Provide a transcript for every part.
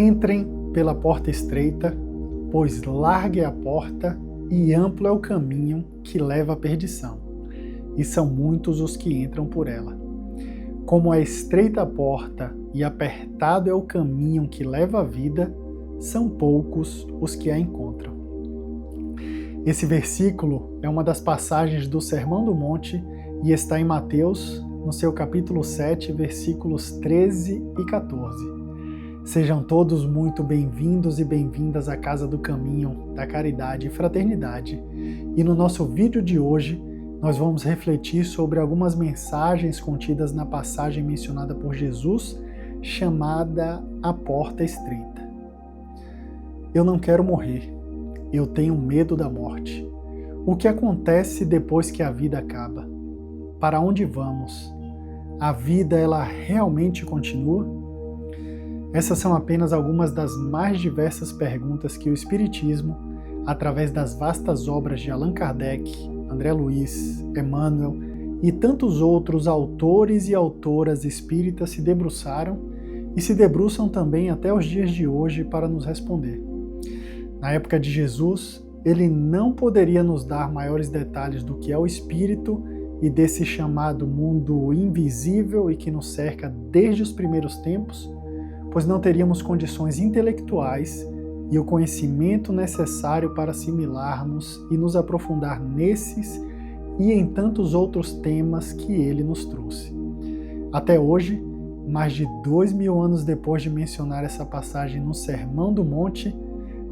Entrem pela porta estreita, pois larga é a porta e amplo é o caminho que leva à perdição, e são muitos os que entram por ela. Como é estreita a porta e apertado é o caminho que leva à vida, são poucos os que a encontram. Esse versículo é uma das passagens do Sermão do Monte e está em Mateus, no seu capítulo 7, versículos 13 e 14. Sejam todos muito bem-vindos e bem-vindas à Casa do Caminho, da Caridade e Fraternidade. E no nosso vídeo de hoje, nós vamos refletir sobre algumas mensagens contidas na passagem mencionada por Jesus, chamada A Porta Estreita. Eu não quero morrer, eu tenho medo da morte. O que acontece depois que a vida acaba? Para onde vamos? A vida, ela realmente continua? Essas são apenas algumas das mais diversas perguntas que o Espiritismo, através das vastas obras de Allan Kardec, André Luiz, Emmanuel e tantos outros autores e autoras espíritas se debruçaram e se debruçam também até os dias de hoje para nos responder. Na época de Jesus, ele não poderia nos dar maiores detalhes do que é o espírito e desse chamado mundo invisível e que nos cerca desde os primeiros tempos, pois não teríamos condições intelectuais e o conhecimento necessário para assimilarmos e nos aprofundar nesses e em tantos outros temas que ele nos trouxe. Até hoje, mais de 2000 anos depois de mencionar essa passagem no Sermão do Monte,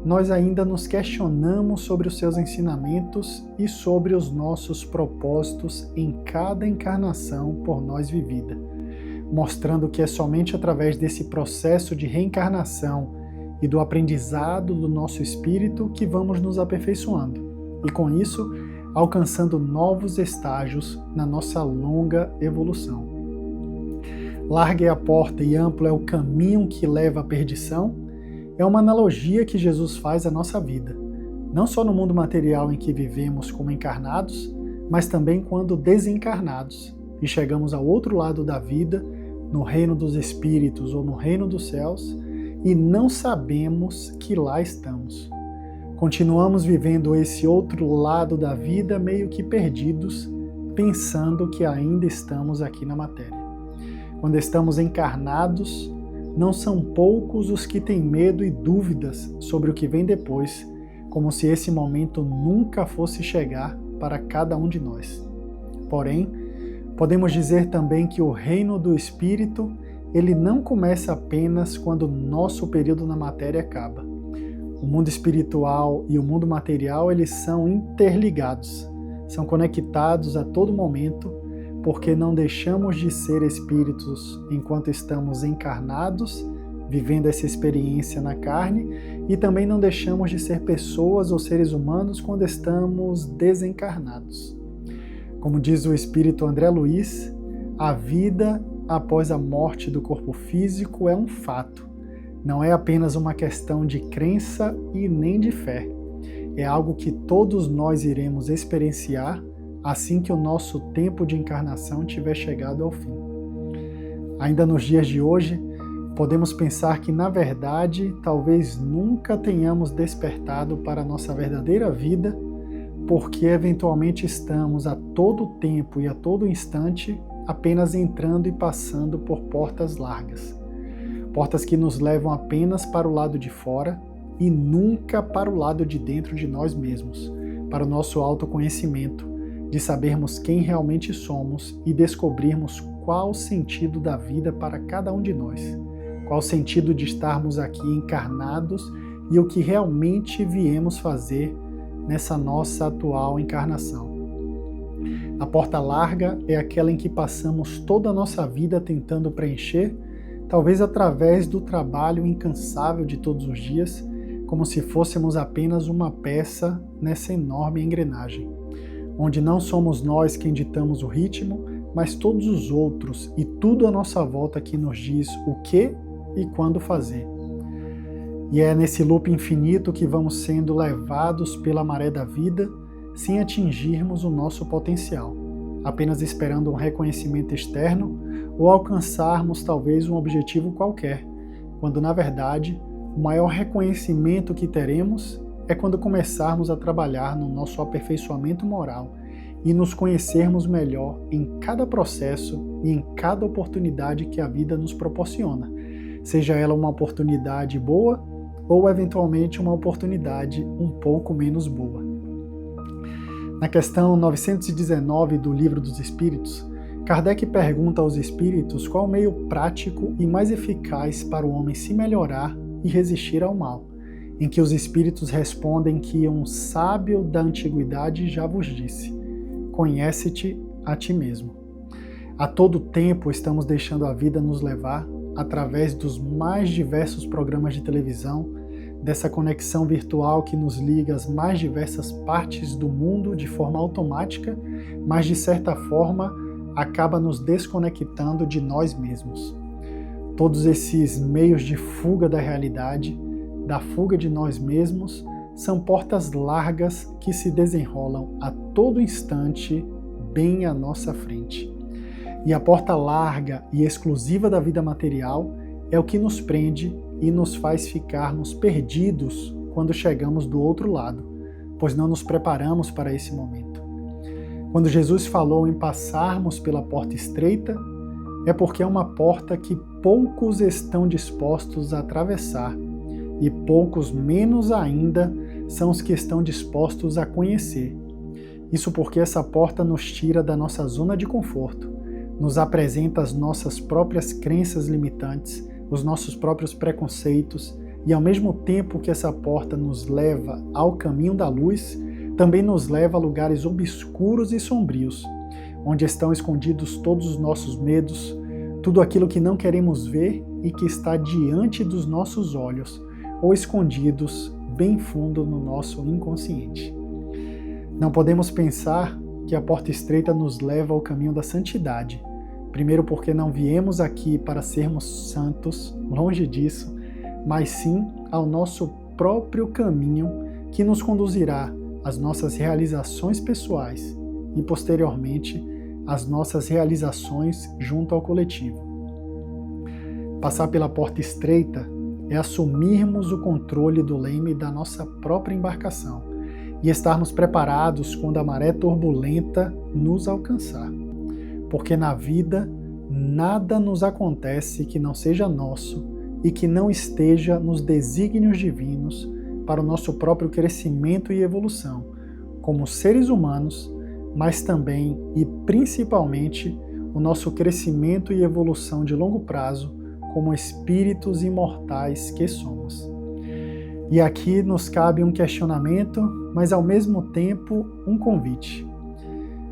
nós ainda nos questionamos sobre os seus ensinamentos e sobre os nossos propósitos em cada encarnação por nós vivida, mostrando que é somente através desse processo de reencarnação e do aprendizado do nosso espírito que vamos nos aperfeiçoando, e com isso, alcançando novos estágios na nossa longa evolução. Larga é a porta e amplo é o caminho que leva à perdição, é uma analogia que Jesus faz à nossa vida, não só no mundo material em que vivemos como encarnados, mas também quando desencarnados e chegamos ao outro lado da vida, no reino dos espíritos ou no reino dos céus, e não sabemos que lá estamos. Continuamos vivendo esse outro lado da vida meio que perdidos, pensando que ainda estamos aqui na matéria. Quando estamos encarnados, não são poucos os que têm medo e dúvidas sobre o que vem depois, como se esse momento nunca fosse chegar para cada um de nós. Porém, podemos dizer também que o reino do Espírito, ele não começa apenas quando o nosso período na matéria acaba. O mundo espiritual e o mundo material, eles são interligados, são conectados a todo momento, porque não deixamos de ser espíritos enquanto estamos encarnados, vivendo essa experiência na carne, e também não deixamos de ser pessoas ou seres humanos quando estamos desencarnados. Como diz o espírito André Luiz, a vida após a morte do corpo físico é um fato. Não é apenas uma questão de crença e nem de fé. É algo que todos nós iremos experienciar assim que o nosso tempo de encarnação tiver chegado ao fim. Ainda nos dias de hoje, podemos pensar que, na verdade, talvez nunca tenhamos despertado para a nossa verdadeira vida, porque eventualmente estamos a todo tempo e a todo instante apenas entrando e passando por portas largas. Portas que nos levam apenas para o lado de fora e nunca para o lado de dentro de nós mesmos, para o nosso autoconhecimento, de sabermos quem realmente somos e descobrirmos qual o sentido da vida para cada um de nós, qual o sentido de estarmos aqui encarnados e o que realmente viemos fazer nessa nossa atual encarnação. A porta larga é aquela em que passamos toda a nossa vida tentando preencher, talvez através do trabalho incansável de todos os dias, como se fôssemos apenas uma peça nessa enorme engrenagem, onde não somos nós quem ditamos o ritmo, mas todos os outros e tudo à nossa volta que nos diz o que e quando fazer. E é nesse loop infinito que vamos sendo levados pela maré da vida sem atingirmos o nosso potencial, apenas esperando um reconhecimento externo ou alcançarmos talvez um objetivo qualquer, quando na verdade o maior reconhecimento que teremos é quando começarmos a trabalhar no nosso aperfeiçoamento moral e nos conhecermos melhor em cada processo e em cada oportunidade que a vida nos proporciona, seja ela uma oportunidade boa ou eventualmente uma oportunidade um pouco menos boa. Na questão 919 do Livro dos Espíritos, Kardec pergunta aos espíritos qual o meio prático e mais eficaz para o homem se melhorar e resistir ao mal, em que os espíritos respondem que um sábio da antiguidade já vos disse: conhece-te a ti mesmo. A todo tempo estamos deixando a vida nos levar, através dos mais diversos programas de televisão, dessa conexão virtual que nos liga às mais diversas partes do mundo de forma automática, mas de certa forma acaba nos desconectando de nós mesmos. Todos esses meios de fuga da realidade, da fuga de nós mesmos, são portas largas que se desenrolam a todo instante bem à nossa frente. E a porta larga e exclusiva da vida material é o que nos prende e nos faz ficarmos perdidos quando chegamos do outro lado, pois não nos preparamos para esse momento. Quando Jesus falou em passarmos pela porta estreita, é porque é uma porta que poucos estão dispostos a atravessar, e poucos menos ainda são os que estão dispostos a conhecer. Isso porque essa porta nos tira da nossa zona de conforto, nos apresenta as nossas próprias crenças limitantes, os nossos próprios preconceitos, e ao mesmo tempo que essa porta nos leva ao caminho da luz, também nos leva a lugares obscuros e sombrios, onde estão escondidos todos os nossos medos, tudo aquilo que não queremos ver e que está diante dos nossos olhos, ou escondidos bem fundo no nosso inconsciente. Não podemos pensar que a porta estreita nos leva ao caminho da santidade. Primeiro porque não viemos aqui para sermos santos, longe disso, mas sim ao nosso próprio caminho que nos conduzirá às nossas realizações pessoais e, posteriormente, às nossas realizações junto ao coletivo. Passar pela porta estreita é assumirmos o controle do leme da nossa própria embarcação e estarmos preparados quando a maré turbulenta nos alcançar. Porque na vida nada nos acontece que não seja nosso e que não esteja nos desígnios divinos para o nosso próprio crescimento e evolução, como seres humanos, mas também e principalmente o nosso crescimento e evolução de longo prazo como espíritos imortais que somos. E aqui nos cabe um questionamento, mas ao mesmo tempo um convite.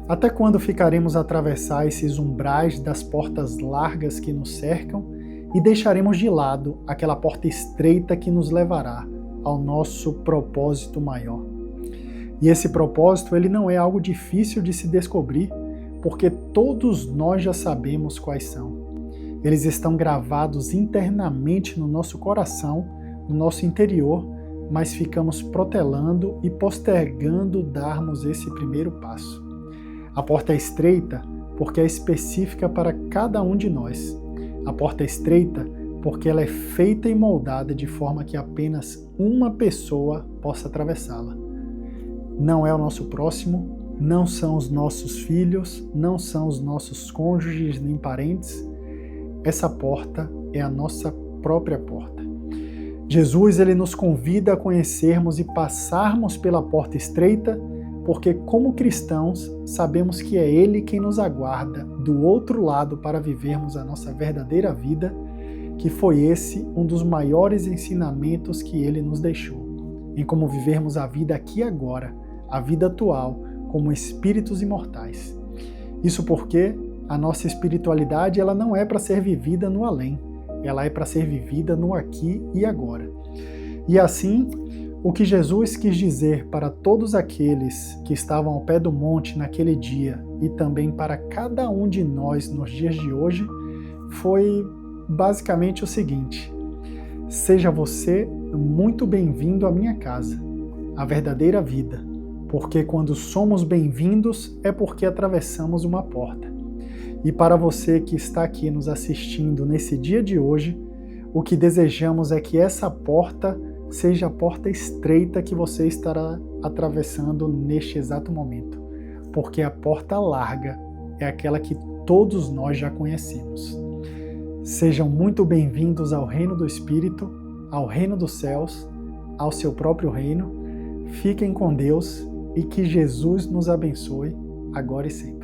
Até quando ficaremos a atravessar esses umbrais das portas largas que nos cercam e deixaremos de lado aquela porta estreita que nos levará ao nosso propósito maior? E esse propósito ele não é algo difícil de se descobrir, porque todos nós já sabemos quais são. Eles estão gravados internamente no nosso coração, no nosso interior, mas ficamos protelando e postergando darmos esse primeiro passo. A porta é estreita porque é específica para cada um de nós. A porta é estreita porque ela é feita e moldada de forma que apenas uma pessoa possa atravessá-la. Não é o nosso próximo, não são os nossos filhos, não são os nossos cônjuges nem parentes. Essa porta é a nossa própria porta. Jesus ele nos convida a conhecermos e passarmos pela porta estreita, porque como cristãos sabemos que é Ele quem nos aguarda do outro lado para vivermos a nossa verdadeira vida, que foi esse um dos maiores ensinamentos que Ele nos deixou, em como vivermos a vida aqui e agora, a vida atual, como espíritos imortais. Isso porque a nossa espiritualidade ela não é para ser vivida no além, ela é para ser vivida no aqui e agora. E assim, o que Jesus quis dizer para todos aqueles que estavam ao pé do monte naquele dia e também para cada um de nós nos dias de hoje foi basicamente o seguinte: seja você muito bem-vindo à minha casa, à verdadeira vida, porque quando somos bem-vindos é porque atravessamos uma porta. E para você que está aqui nos assistindo nesse dia de hoje, O que desejamos é que essa porta seja a porta estreita que você estará atravessando neste exato momento, porque a porta larga é aquela que todos nós já conhecemos. Sejam muito bem-vindos ao Reino do Espírito, ao Reino dos Céus, ao seu próprio reino. Fiquem com Deus e que Jesus nos abençoe, agora e sempre.